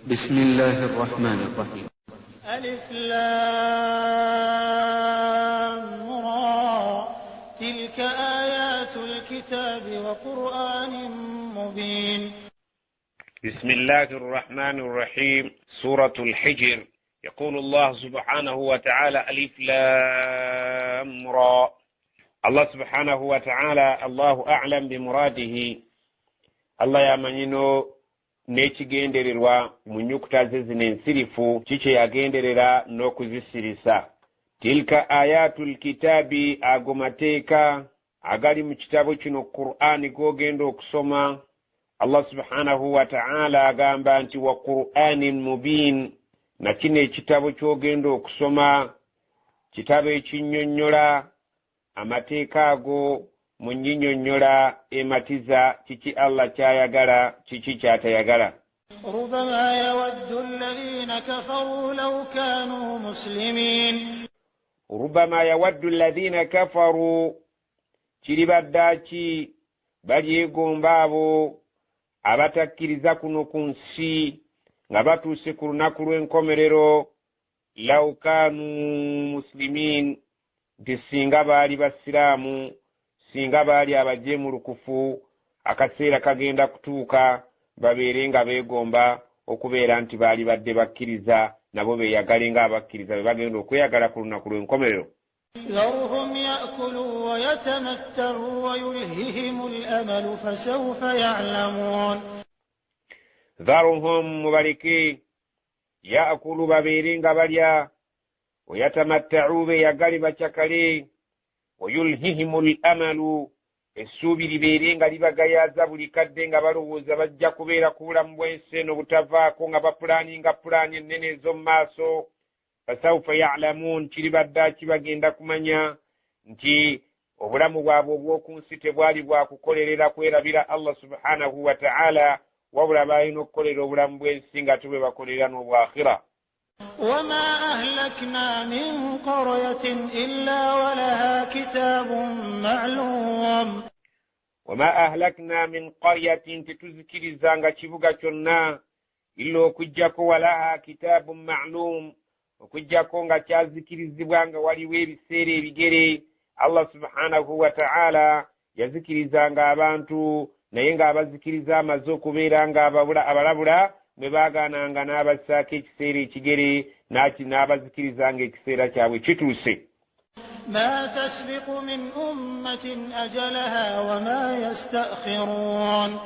بسم الله الرحمن الرحيم. ألف لام را تلك آيات الكتاب وقرآن مبين. بسم الله الرحمن الرحيم. سورة الحجر. يقول الله سبحانه وتعالى ألف لام را. الله سبحانه وتعالى الله أعلم بمراده. الله يمنينو nekigendererwa mu nyukuta ze zino ensirifu kiki yagenderera n'okuzisirisa. Tilka ayatul kitabi, ago mateeka agali mu kitabo kino Qur'ani gogenda okusoma. Allah subhanahu wa ta'ala agamba nti wa Qur'anin mubin, na kino ekitabo kyogenda okusoma kitabo ekinnyonnyola amateeka ago mu nnyinnyonnyola ematiza kiki Allah kyayagala kiki kyatayagala. ربما يود الذين كفروا لو كانوا مسلمين. ربما يود الذين كفروا kiribaddaaki balyegomba abo abatakkiriza kuno ku nsi nga batuuse ku lunaku lw'enkomerero law kanu muslimin, nti singa baali basiraamu, singa baali abajemulukufu, akaseera kagenda kutuuka babeere nga beegomba okubeera nti baali badde bakkiriza, nabo beeyagale nga abakkiriza be bagenda okweyagala ku lunaku lw'enkomerero. ذرهم يأكلوا ويتمتعوا ويلههم الأمل فسوف يعلمون. ذرهم مباركي يأكلوا بابيرين غباليا ويتمتعوا بيغالي بچكالي ويلههم الأمل essuubi libeere nga libagayaza buli kadde nga balowooza bajja kubeera ku bulamu bw'ensi eno butavaako nga bapulaaninga pulaani ennene ez'omu maaso. fasawfa ya'lamuun, kiribaddaaki bagenda kumanya nti obulamu bwabwe obw'oku nsi tebwali bwa kukolerera kwerabira Allah subhanahu wa ta'ala, wabula balina okukolera obulamu bw'ensi nga tube bakolera n'obwakhira. وما أهلكنا من قرية إلا ولها كتاب معلوم. وما أهلكنا من قرية, تتذكرزanga kibuga kyonna illa okujjako walaha kitabun ma'lum, okujjako nga kyazikirizibwa nga waliwo ebiseera ebigere. Allah subhanahu wa ta'ala yazikirizanga abantu, naye nga abazikiriza amaze okubeera nga abalabula bwe baagaananga n'abassaako ekiseera ekigere n'abazikirizanga ekiseera kyabwe kituuse. ما تسبق من أمة أجلها وما يستأخرون.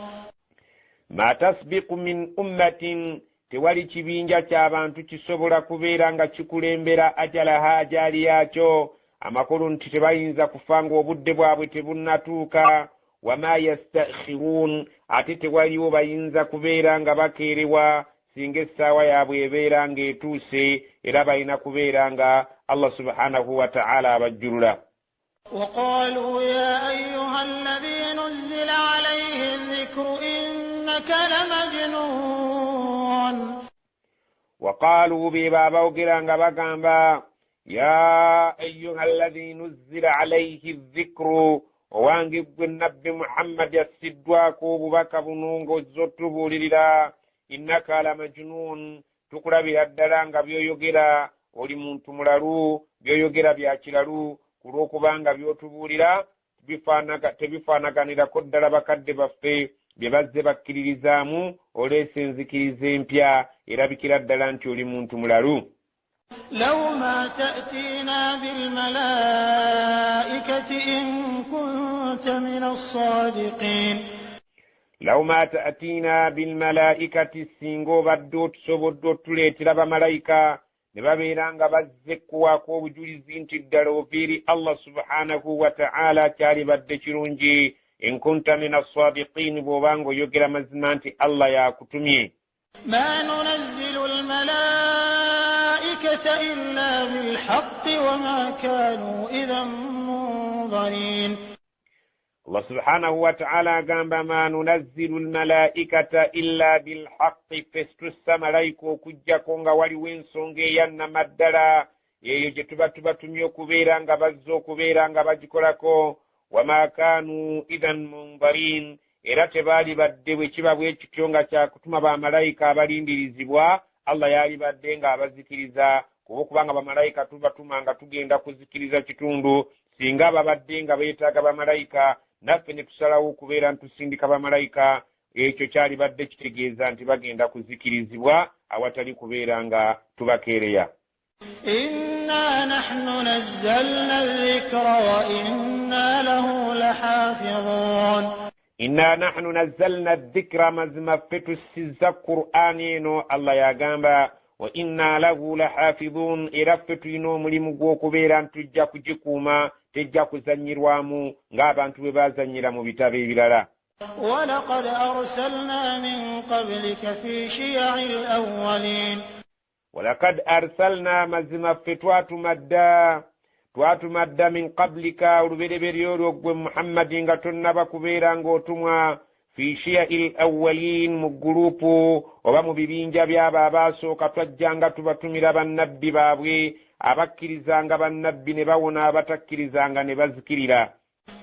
ما تسبق من أمة, tewali kibinja ky'abantu kisobola kubeera nga kikulembera ajalaha ajali yaakyo, amakulu nti tebayinza kufa nga obudde bwabwe tebunnatuuka. wama yastakhirun, ate tewaliwo bayinza kubeera nga bakeerewa singa essaawa yaabwe ebeera ng'etuuse, era balina kubeera nga Allah subhanahu wa ta'ala abajjulula. وقالوا يا أيها الذي نزل عليه الذكر إنك لمجنون. وقالوا ببابا وقرانغا بقانبا يا أيها الذي نزل عليه الذكر, owange nabbi Muhammad yassiddwako obubaka buno ng'ozzotubuulirira, innaka la majnun, tukulabira ddala nga byoyogera oli muntu mulalu, byoyogera bya kiralu, kulw'okubanga byotubuulira tebifaanaganirako ddala bakadde baffe bye bazze bakkiririzaamu, oleese enzikiriza empya, erabikira ddala nti oli muntu mulalu. لو ما تأتينا بالملائكة إن كنت من الصادقين. لو ما تأتينا بالملائكة, singo baddo tusobodde otuleetera bamalayika ne babeera nga bazze kuwaako obujulizi nti ddala oviiri Allah subhanahu wa ta'ala kyali badde kirungi. in kunta min as-sadiqin, bw'obanga oyogera mazima nti Allah yakutumye. ما ننزل الملائكة إلا بالحق وما كانوا إذا منظرين. Allah subhanahu wa ta'ala agamba ma nunazzilu almalaikata illa bilhaqqi, festussa malayika okujjako nga waliwo ensonga eyannamaddala, eyo gye tuba tubatumye okubeera nga bazze okubeera nga bagikolako. wama kanu idhan munzarin, era tebaali badde bwe kiba bwe kityo nga kyakutuma bamalayika abalindirizibwa Allah yali badde nga abazikiriza kubanga bamalayika tubatuma nga tugenda kuzikiriza kitundu singa babadde nga beetaaga bamalayika naffe ne tusalawo okubeera ntusindika bamalayika ekyo kyali badde kitegeeza nti bagenda kuzikirizibwa awatali kubeera nga tubakeereya. Inna nahnu nazzalna adh-dhikra wa inna lahu lahafidhun. Inna nahnu nazzalna adh-dhikra mazima fetusizza Qur'ani eno Allah yagamba wa inna lahu lahafidhun era ffe tulina omulimu gw'okubeera ntujja kugikuuma tejja kuzanyirwamu ng'abantu bwe bazanyira mu bitabo ebirala. ولقد أرسلنا من قبلك في شيع الأولين. ولقد أرسلنا مزما twatumadda min qablika olubereberye olwo gwe Muhammadi nga tonnaba kubeera ng'otumwa fi shiya'il awwalin mu gurupu oba mu bibinja by'abo abaasooka twajjanga tubatumira bannabbi baabwe abakkirizanga bannabbi ne bawona abatakkirizanga ne bazikirira.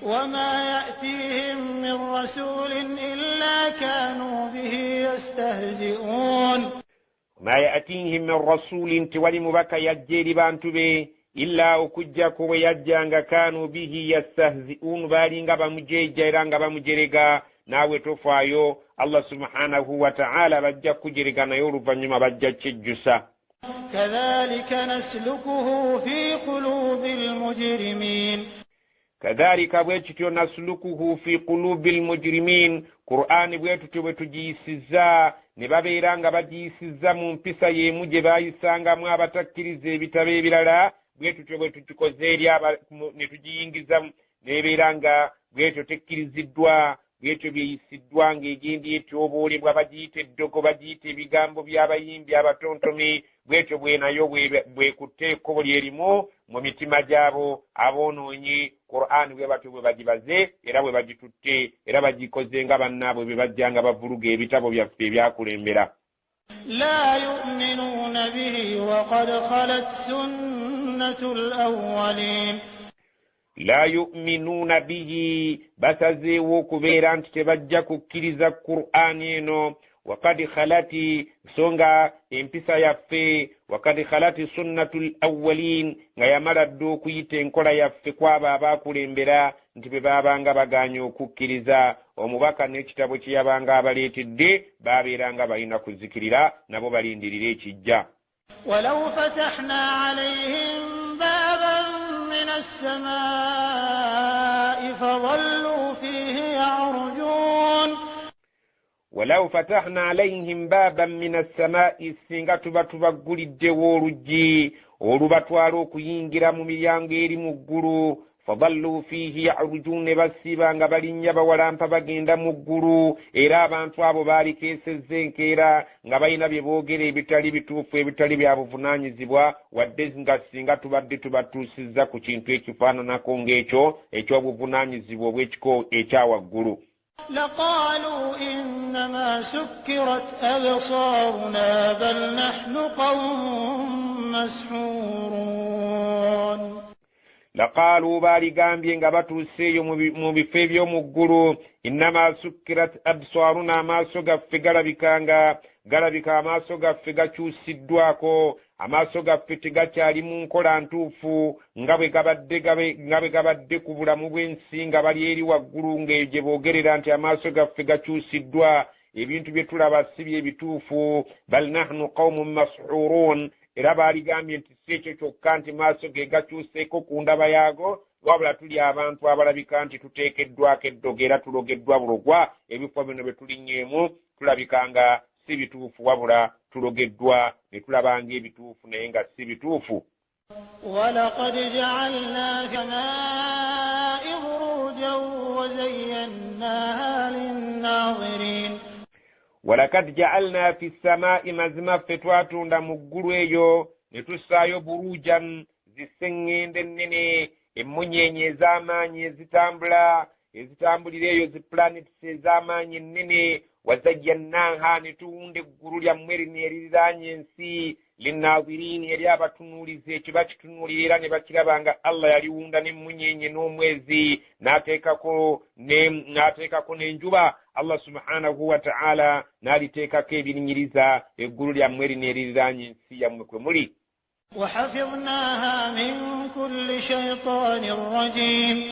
وما يأتيهم من رسول إلا كانوا به يستهزئون. ما يأتيهم من رسول تولي مبكى يجري بانتبه إلا أكجك ويجانغ كانوا به يستهزئون بالينغ بمجيجيرانغ بمجرغا nawe tofaayo Allah subhanahu wa ta'ala bajja kujirigana y'oluvannyuma bajja kijjusa. kadhalika naslukuhu fi qulubil mujrimin. kadhalika bwekityo naslukuhu fi qulubil mujrimin. Qur'ani bwetutyo bwe tugiyisizza ne babeera nga bagiyisizza mu mpisa y'emu gye baayisangamu abatakkiriza ebitabo ebirala bwetutyo bwe tukikoze eri ne tugiyingiza nebeera nga bwetyo tekkiriziddwa bwetyo byeyisiddwa ng'egenda etyoboolebwa bagiyita eddogo bagiyita ebigambo by'abayimbi abatontome bwetyo bwe nayo bwekutte ekkobo lyerimu mu mitima gy'abo aboonoonyi Qur'ani bwe batyo bwe bagibaze era bwe bagitutte era bagikoze nga bannaabwe bwe bajja nga bavuluga ebitabo byaffe ebyakulembera. la yu'minuuna bihi wa qad khalat sunnatul awwalin. La yu'minuuna bihi basazeewo okubeera nti tebajja kukkiriza Qur'ani eno wakad khalati songa empisa yaffe wakad khalati sunnatul awwalin nga yamala dda okuyita enkola yaffe kwabo abaakulembera nti bwe baabanga baganye okukkiriza omubaka n'ekitabo kye yabanga abaleetedde baabeeranga balina kuzikirira nabo balindirira ekijja. walaw fatahna alayhim baban min as-samaa'i fadhallu fihi ya'rujun. ولو فتحنا عليهم بابا من السماء singa tuba tubagguliddewo oluggi olubatwala okuyingira mu miryango eri mu ggulu fadallu fihi ya'rujun ne basiba nga balinnya bawalampa bagenda mu ggulu era abantu abo baalikeesezza enkeera nga balina bye boogera ebitali bituufu ebitali bya buvunaanyizibwa wadde nga singa tubadde tubatuusizza ku kintu ekifaananako ng'ekyo eky'obuvunaanyizibwa obw'ekiko ekyawaggulu. لقالوا إنما سكرت أبصارنا بل نحن قوم مسحورون. لقالوا بالغامبي nga batuuseeyo mu bifo eby'omu ggulu innama sukkirat absaruna amaaso gaffe galabika amaaso gaffe gakyusiddwako amaaso gaffe tegakyali mu nkola ntuufu nga bwe gabadde ku bulamu bw'ensi nga bali eri waggulu ng'egye boogerera nti amaaso gaffe gakyusiddwa ebintu bye tulaba si by'ebituufu bal nahnu qawmun mas'urun. Era baaligambye nti si ekyo kyokka nti maaso ge gakyuseeko ku ndaba yaago wabula tuli abantu abalabika nti tuteekeddwako eddogo era tulogeddwa bulogwa ebifo bino bye tulinnyeemu tulabika nga si bituufu wabula tulogeddwa ne tulabanga ebituufu naye nga si bituufu. walaqad ja'alna fi samaa'i burujan wa zayyanaha lin-naadhirin. walakad ja'alna fi samaa'i mazima ffe twatunda mu ggulu eyo ne tussaayo burujan ziseŋŋende ennene emmunyeenye ez'amaanyi ezitambulira eyo zi planets ez'amaanyi ennene wazayyannaha ne tuwunda eggulu lyammwe lino eririraanye ensi linnaadhirin eri abatunuulizi ekyo bakitunuulira era ne bakiraba nga Allah yaliwunda n'emmunyeenye n'omwezi n'ateekako n'enjuba Allah subhanahu wa ta'ala n'aliteekako ebirinyiriza eggulu lyammwe lineeriranye ensi yammwe kwe muli. وحفظناها من كل شيطان رجيم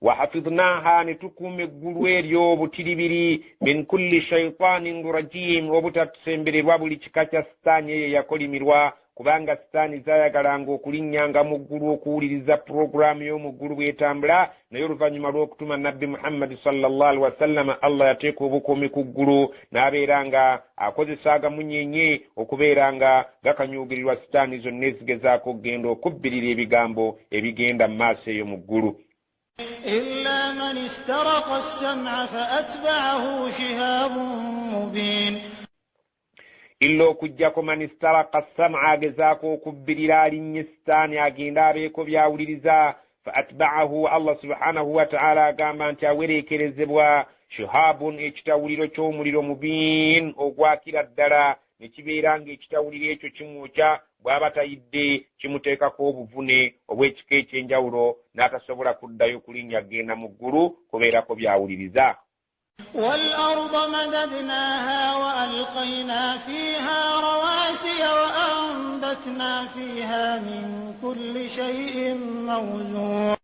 وحفظناها نتكم eggulu eryo butiribiri min kulli shaytanin rajim obutasembererwa buli kika kya sitaani eyo yakolimirwa, kubanga sitaani zaayagalanga okulinnyanga mu ggulu okuwuliriza puroguraamu y'omu ggulu bw'etambula, naye oluvannyuma lw'okutuma nabbi Muhammad sallallahu alaihi wasallam Allah yateeka obukuumi ku ggulu n'abeera nga akozesa agamunyenye okubeera nga gakanyuugirirwa sitaani zonna ezigezaako okugenda okubbirira ebigambo ebigenda mu maaso eyo mu ggulu. إلا من استرق السمع فأتبعه شهاب مبين illa okujjako man istaraka sam'a agezaako okubbirira alinnye sitaani agenda abeeko byawuliriza, fa atba'ahu Allah subhanahu wa ta'ala agamba nti awereekerezebwa shihabun ekitawuliro ky'omuliro mubiin ogwakira ddala, ne kibeera ng'ekitawuliro ekyo kimwokya, bw'aba tayidde kimuteekako obuvune obw'ekika ekyenjawulo n'atasobola kuddayo kulinnya agenda mu ggulu kubeerako byawuliriza. والأرض مددناها وألقينا فيها رواسي وأنبتنا فيها من كل شيء موزون.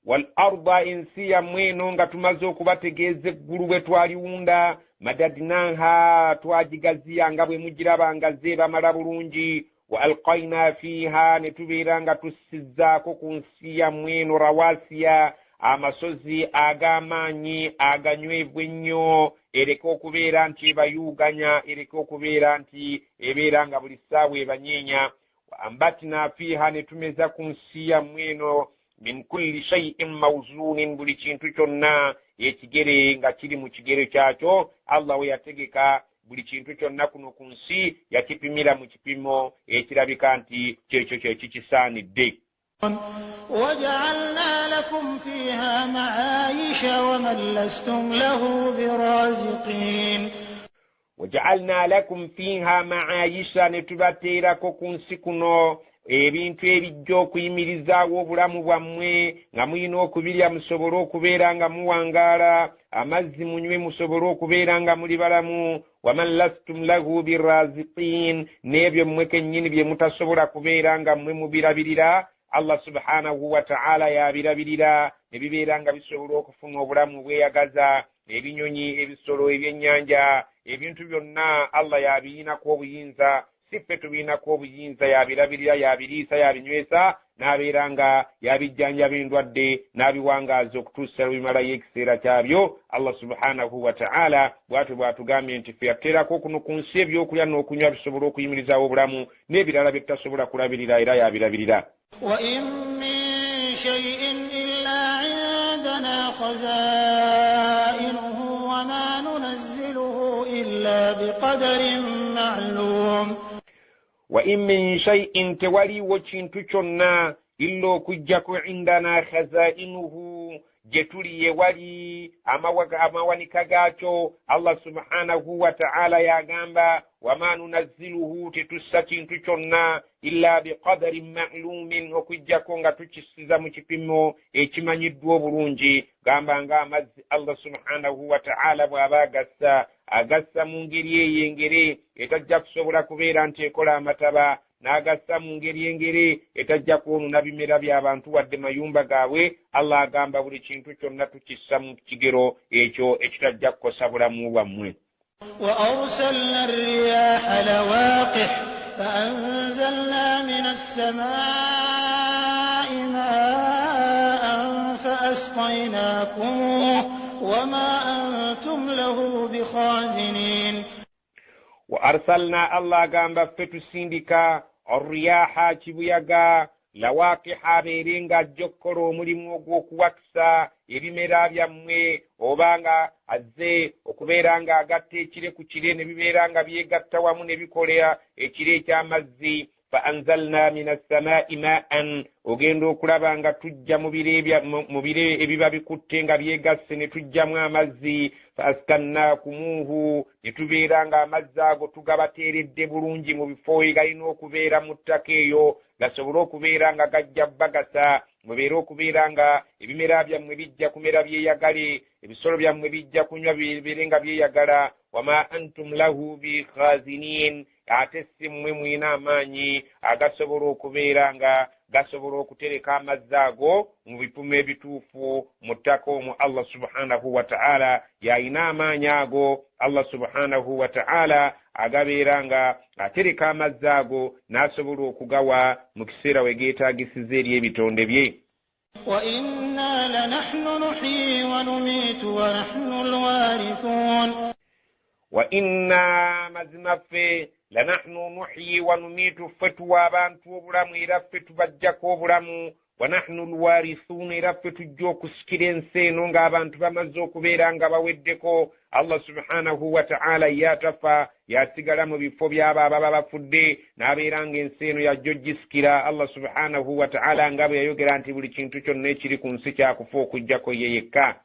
والأرض ensi yammwe eno nga tumaze okubategeeza eggulu bwe twaliwunda, madadnaha twagigaziya nga bwe mugiraba ngaze bamala bulungi, wa alqaina fiha ne tubeera nga tussizzaako ku nsi yammwe eno rawasiya amasozi ag'amaanyi aganywevu ennyo, ereke okubeera nti ebayuuganya, ereke okubeera nti ebeera nga buli ssaawa ebanyeenya. wa ambatina fiha ne tumeza ku nsi yammwe eno min kulli shay'in mawzunin buli kintu kyonna ekigere nga kiri mu kigero kyakyo. Allah we yategeka buli kintu kyonna kuno ku nsi yakipimira mu kipimo ekirabika nti kyekyo kyekikisaanidde. وجعلنا لكم فيها معايش ومن لستم له برازقين. وجعلنا لكم فيها معايش netubateerako ku nsi kuno ebintu ebijja okuyimirizaawo obulamu bwammwe, nga mulina okubirya musobole okubeera nga muwangaala, amazzi munywe musobole okubeera nga muli balamu. waman lastum lahu biraziqin, n'ebyo mmwe kennyini bye mutasobola kubeera nga mmwe mubirabirira, Allah subhanahu wa ta'ala yabirabirira ne bibeera nga bisobola okufuna obulamu bweyagaza. Ebinyonyi, ebisolo, ebyennyanja, ebintu byonna Allah yabiyinako obuyinza, si ffe tubiyinako obuyinza. Yabirabirira, yabiriisa, yabinywesa, n'abeera nga yabijjanja b'endwadde n'abiwangaaza okutuusa lwebimalayo ekiseera kyabyo. Allah subhanahu wa ta'ala bw'atyo bw'atugambye nti ffe yateerako kuno ku nsi ebyokulya n'okunywa bisobola okuyimirizaawo obulamu, n'ebirala bye tutasobola kulabirira era yabirabirira. وإن من شيء إلا عندنا خزائنه وما ننزله إلا بقدر معلوم. وإن من شيء tewaliwo kintu kyonna illa okujjako indana khazainuhu jetuli yewali amawanika gaakyo. Allah subhanahu wa ta'ala yagamba wama nunazziluhu tetussa kintu kyonna illa biqadarin ma'lumin okujjako nga tukisiza mu kipimo ekimanyiddwa obulungi. Gamba nga amazzi Allah subhanahu wa ta'ala bw'aba agassa mu ngeri eyengere etajja kusobola kubeera nti ekola amataba, n'agassa mu ngeri engere etajja kwonona bimera by'abantu wadde mayumba gaabwe. Allah agamba buli kintu kyonna tukissa mu kigero ekyo ekitajja kukosa bulamu bwammwe. وأرسلنا الرياح لواقح فأنزلنا من السماء ماء فأسقيناكموه وما أنتم له بخازنين. وأرسلنا الله gamba ffe tusindika الرياح kibuyaga lawaqiha beerenga jjokkolo omulimu ogw'okuwakisa ebimera byammwe, obanga azze okubeera nga agatta ekire ku kire ne bibeera nga byegatta wamu ne bikolera ekire eky'amazzi. fa anzalna min assamaa'i ma'an, ogenda okulaba nga tujja mu bire ebiba bikutte nga byegasse ne tujjamu amazzi. fa askannakumuhu, ne tubeera nga amazzi ago tugabateeredde bulungi mu bifo egalina okubeera mu ttaka eyo gasobole okubeera nga gajja bagasa mubeere okubeera nga ebimera byammwe bijja kumera byeyagale, ebisolo byammwe bijja kunywa bibeere nga byeyagala. Wama antum lahu bikhazinin, ate si mmwe mwina amaanyi agasobola okubeera nga gasobola okutereka amazzi ago mu bipimo ebituufu mu ttaka omwo. Allah subhanahu wa ta'ala yalina amaanyi ago. Allah subhanahu wa ta'ala agabeera nga atereka amazzi ago n'asobola okugawa mu kiseera we geetaagisiza eri ebitonde bye. Wa inna lanahnu nuhyi wa numiitu wa nahnu alwarithun. Wa inna mazima ffe lanahnu nuhyi wa numiitu, ffe tuwa abantu obulamu era ffe tubajjako obulamu. Wa nahnu alwarithun, era ffe tujja okusikira ensi eno ng'abantu bamaze okubeera nga baweddeko. Allah subhanahu wa ta'ala yatafa yasigala mu bifo by'abo ababa bafudde n'abeera ng'ensi eno yajja ogisikira. Allah subhanahu wa ta'ala nga bwe yayogera nti buli kintu kyonna ekiri ku nsi kyakufa okuggyako ye yekka.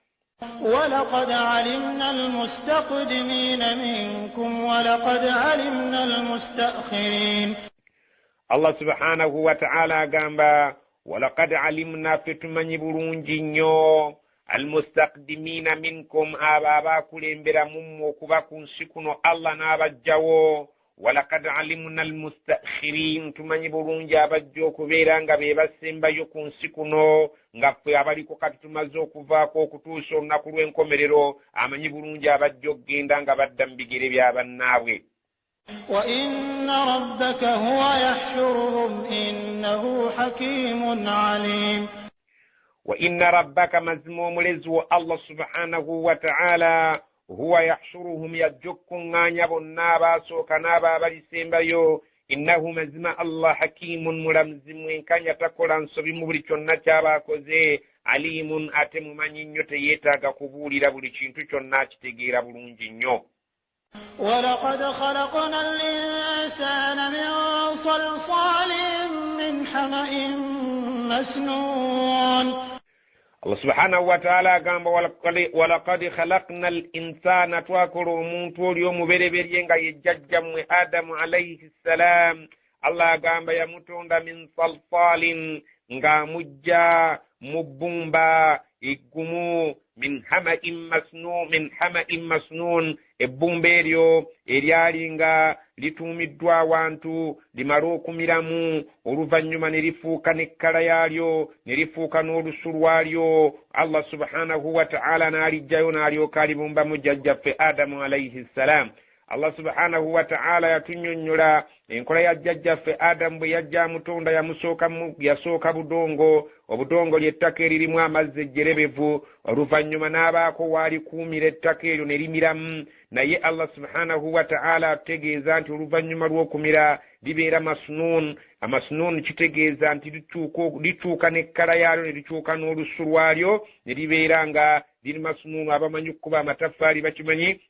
وَلَقَدْ عَلِمْنَا الْمُسْتَقْدِمِينَ مِنكُمْ وَلَقَدْ عَلِمْنَا الْمُسْتَأْخِرِينَ. Allah subhanahu wa ta'ala agamba walaqad alimna, ffe tumanyi bulungi nnyo almustaqdimina minkum, abo abaakulembera mummwe okuba ku nsi kuno Allah n'abajjawo. Walaqad alimna almustakhirin, tumanyi bulungi abajja okubeera nga be basembayo ku nsi kuno, nga ffe abaliko kati tumaze okuvaako okutuusa olunaku lw'enkomerero, amanyi bulungi abajja okugenda nga badda mu bigere bya bannaabwe. Wa inna rabbaka huwa yahshuruhum innahu hakimun alim. Wa inna rabbaka, mazima omulezi wo Allah subhanahu wa ta'ala, huwa yahshuruhum, yajjokkuŋŋaanya bonna abaasooka n'abo abalisembayo. Innahu, mazima Allah, hakimun, mulamuzi mwenkanya, takola nsobi mu buli kyonna ky'abaakoze. Alimun, ate mumanyi nnyo, teyeetaaga kubuulira, buli kintu kyonna akitegeera bulungi nnyo. وَلَقَدْ خَلَقْنَا الْإِنسَانَ مِنْ صَلْصَالٍ مِنْ حَمَإٍ مَسْنُونٍ. Allah subhanahu wa ta'ala agamba walaqad khalaqna al-insana, twakola omuntu oli omubereberye nga ye jjajjammwe Adamu alayhi salam. Allah agamba yamutonda min salsalin, ng'amujja mu bbumba eggumu, min hama'in masnun, ebbumba eryo eryali nga lituumiddwa awantu limale okumiramu, oluvannyuma ne lifuuka n'ekkala yaalyo, ne lifuuka n'olusu lwalyo. Allah subhanahu wa ta'ala n'alijjayo n'alyoka alibumbamu jjajjaffe Adamu alayhi salam. Allah subhanahu wa ta'ala yatunnyonnyola enkola ya jjajjaffe Adamu bwe yajja amutonda, yasooka budongo. Obudongo ly'ettaka eririmu amazzi ejjerebevu, oluvannyuma n'abaako waalikuumira ettaka eryo ne limiramu. Naye Allah subhanahu wa ta'ala ategeeza nti oluvannyuma lw'okumira libeera masnun. Amasnun kitegeeza nti lituuka n'ekkala yaalyo, ne lituuka n'olusu lwalyo, ne libeera nga liri masnun. Abamanyi okukuba amataffaali bakimanyi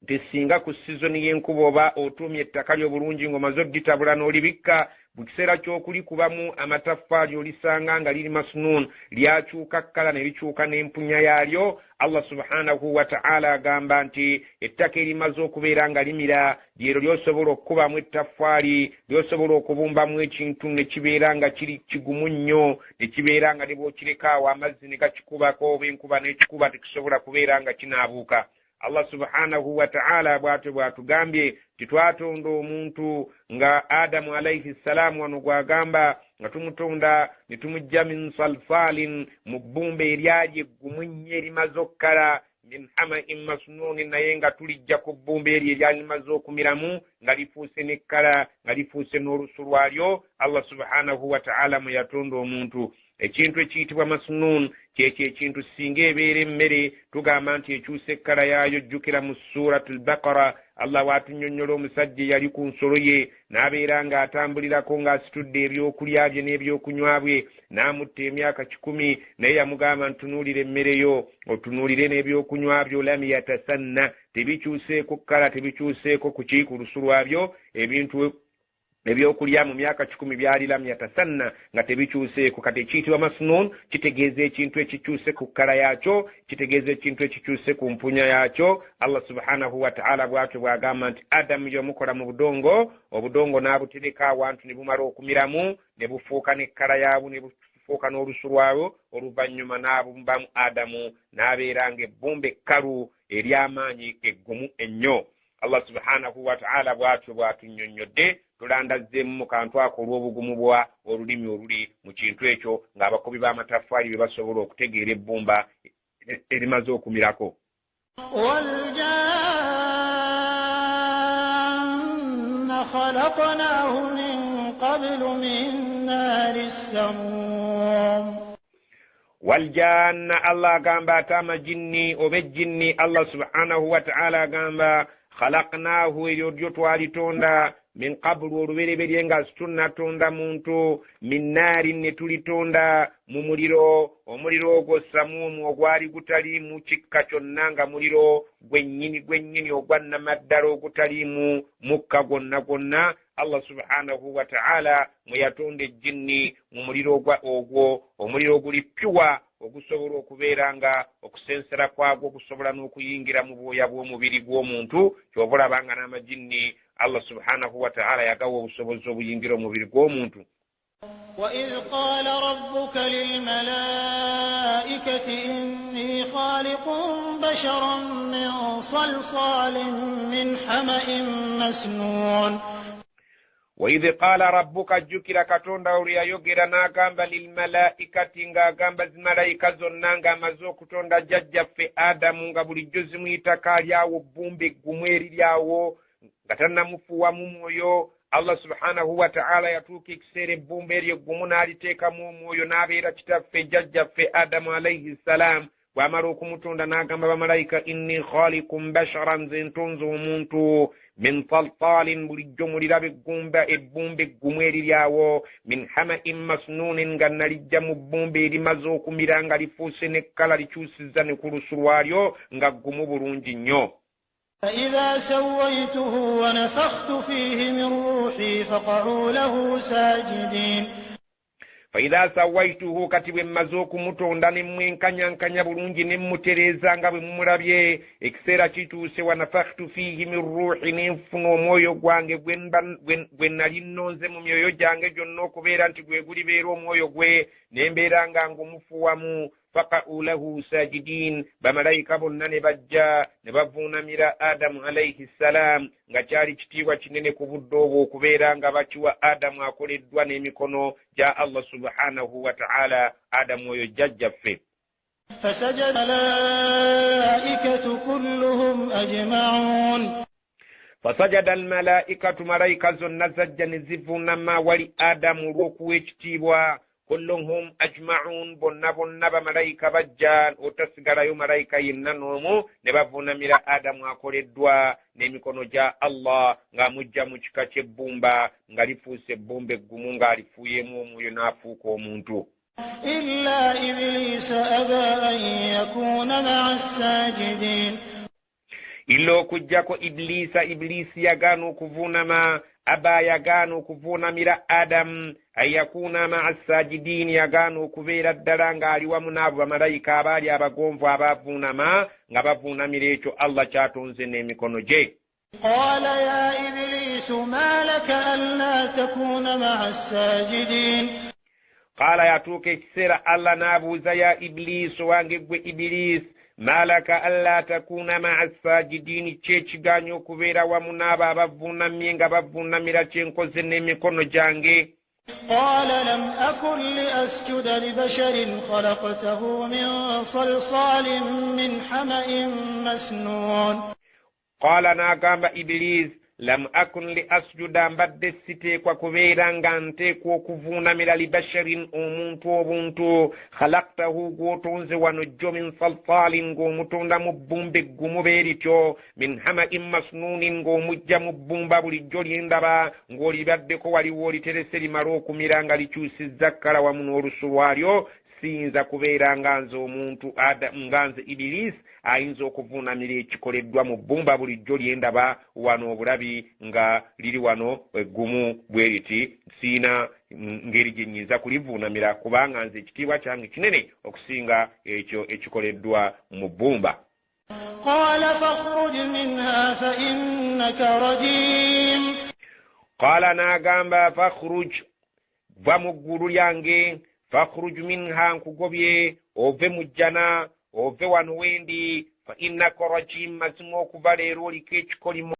nti singa ku sizoni y'enkuba oba otuumye ettaka lyo bulungi ng'omaze odditabula n'olibikka, mu kiseera ky'okulikubamu amataffaali olisanga nga liri masnun, lyakyuka kkala ne likyuka n'empunya yaalyo. Allah subhanahu wa ta'ala agamba nti ettaka erimaze okubeera nga limira lyero lyosobola okukubamu ettaffaali, lyosobola okubumbamu ekintu ne kibeera nga kiri kigumu nnyo, ne kibeera nga ne bw'okireka awo amazzi ne gakikubako oba enkuba n'ekikuba tekisobola kubeera nga kinaabuuka. Allah subhanahu wa ta'ala bw'atugambye titwatonda omuntu nga Adamu alayhi salam, wano gwagamba nga tumutonda ne tumujja min salsalin, mu bbumba eryali eggumu nnyo erimaze okkala, min hama'in masnun, naye nga tulijja ku bbumba eryo eryali limaze okumiramu nga lifuuse n'ekkala, nga lifuuse n'olusu lwalyo. Allah subhanahu wa ta'ala mwe yatonda omuntu. Ekintu ekiyitibwa masnun kyekyo ekintu singa ebeera emmere tugamba nti ekyusa ekkala yaayo. Jjukira mu suratul Baqara Allah watunnyonnyola omusajja eyali ku nsolo ye n'abeera ng'atambulirako ng'asitudde ebyokulya bye n'ebyokunywa bye, n'amutta emyaka 10, naye yamugamba ntunuulire emmere yo, otunuulire n'ebyokunywa byo, lam yatasanna, tebikyuseeko kkala, tebikyuseeko ku lusu lwabyo. Ebintu ebyokulya mu myaka 10 byali lam yatasanna, nga tebikyuseeko. Kati ekiyitibwa masnun kitegeeza ekintu ekikyuse ku kkala yaakyo, kitegeeza ekintu ekikyuse ku mpunya yaakyo. Allah subhanahu wa ta'ala bw'atyo bw'agamba nti Adamu yamukola mu budongo, obudongo n'abutereka awantu ne bumala okumiramu, ne bufuuka n'ekkala yaabwo, ne n'olufuuka n'olusu lwayo oluvannyuma n'abumbamu Adamu n'abeeranga ebbumba ekkalu ery'amaanyi eggumu ennyo. Allah subhanahu wa ta'ala bw'atyo bw'atunnyonnyodde tulandazzeemu mu kantu ako olw'obugumu bwa olulimi oluli mu kintu ekyo ng'abakubi b'amataffaali be basobola okutegeera ebbumba erimaze okumirako. خلقناه من قبل من نار السموم. والجان الله غامبا تام جني وبجني الله سبحانه وتعالى غامبا خلقناه يرجوتوالي توندا min qablu olubereberye nga situnna tonda muntu min naarin ne tuli tonda mu muliro omuliro ogwo samuumu ogwali gutaliimu kikka kyonna nga muliro gwennyini ogwa nnamaddala ogutaliimu mukka gwonna Allah subhanahu wa ta'ala mwe yatonda ejjinni mu muliro ogwo omuliro oguli pyuwa okusobola okubeera nga okusensera kwagwo okusobola n'okuyingira mu bwoya bw'omubiri gw'omuntu ky'oba olabanga n'amajinni Allah subhanahu wa ta'ala yagawa obusobozi obuyingira omubiri gw'omuntu. وإذ قال ربك للملائكة إني خالق بشرا من صلصال من حمأ مسنون. وإذ قال ربك جكر كتوندا وريا يوغيرا ناغامبا للملائكة ngagamba zimalaika zonna nga amaze okutonda jjajjaffe Adamu nga buli jjozi mwitaka lyawo bbumbe eggumwe eriryawo nga tannamufuwamu mwoyo. Allah subhanahu wa ta'ala yatuuka ekiseera ebbumba eryo eggumu n'aliteekamu omwoyo n'abeera kitaffe jjajjaffe Adamu alayhi salam. Bw'amala okumutonda n'agamba bamalayika inni khaliqun basharan nze ntonze omuntu min salsalin bulijjo muliraba ebbumba eggumu eriryawo min hama'in masnunin nga nalijja mu bbumba erimaze okumira nga lifuuse n'ekkala likyusizza ne ku lusu lwalyo nga ggumu bulungi nnyo. فإذا سويته ونفخت فيه من روحي فقعوا له ساجدين. فإذا سويته kati bwe mmaze okumutonda ne mwenkanyankanya bulungi ne mmutereeza nga bwe mumulabye ekiseera kituuse wanafakhtu fihi min ruuhi ne nfuna omwoyo gwange gwe nali nnonze mu myoyo gyange gyonna okubeera nti gwe gulibeera omwoyo gwe ne mbeera nga ngumufuwamu. فقعوا له ساجدين bamalayika bonna ne bajja ne bavuunamira Adamu alayhi salam nga kyali kitiibwa kinene ku budde obwo okubeera nga bakiwa Adamu akoleddwa n'emikono gya Allah subhanahu wa ta'ala Adamu oyo jjajjaffe. فسجد الملائكة كلهم أجمعون. فسجد الملائكة ملائكة zonna zajja ne zivuunama wali Adamu olw'okuwa ekitiibwa. kulluhum ajma'un bonna bamalayika bajja otasigalayo malayika yenna n'omu ne bavuunamira Adamu akoleddwa n'emikono gya Allah ng'amujja mu kika ky'ebbumba nga lifuuse ebbumba eggumu ng'alifuuyemu omwoyo n'afuuka omuntu. illa iblisa aba an yakuna ma'a as-sajidin. illa okujjako iblisi yagaana okuvuunama aba yagaana okuvuunamira Adamu ayakuna ma'a sajidin yagaana okubeera ddala ng'ali wamu n'abo bamalayika abaali abagonvu abaavuunama nga bavuunamira ekyo Allah kyatonze n'emikono gye. qala ya iblisu ma laka alla takuna ma'a sajidin. qala yatuuka ekiseera Allah n'abuuza ya iblisu wange gwe Iblisi malaka alla takuna ma'a sajidin kyekiganya okubeera wamu n'abo abavuunamye nga bavuunamira kyenkoze n'emikono gyange. قال لم أكن لأسجد لبشر خلقته من صلصال من حمأ مسنون. قال ناغamba Iblis lam akun li asjuda mbadde siteekwa kubeera nga nteekwa okuvuunamira libasharin omuntu obuntu khalaqtahu gw'otonze wano jjo min salsalin ng'omutonda mu bbumba eggumu beerityo min hama'in masnunin ng'omujja mu bbumba bulijjo lyendaba ng'olibaddeko waliwo oliterese limala okumira nga likyusizza kkala wamu n'olusu lwalyo. Siyinza kubeera nga nze omuntu nga nze Iblis ayinza okuvuunamira ekikoleddwa mu bbumba bulijjo lyendaba wano obulabi nga liri wano eggumu bwe riti. Siina ngeri gye nnyinza kulivuunamira kubanga nze ekitiibwa kyange kinene okusinga ekyo ekikoleddwa mu bbumba. qala fakhruj minha fa innaka rajim. qala n'agamba fakhruj va mu ggulu lyange fakhruj minha nkugobye ove mu jjana ove wano wendi fa innaka rajim mazima okuva leero oliko ekikolimo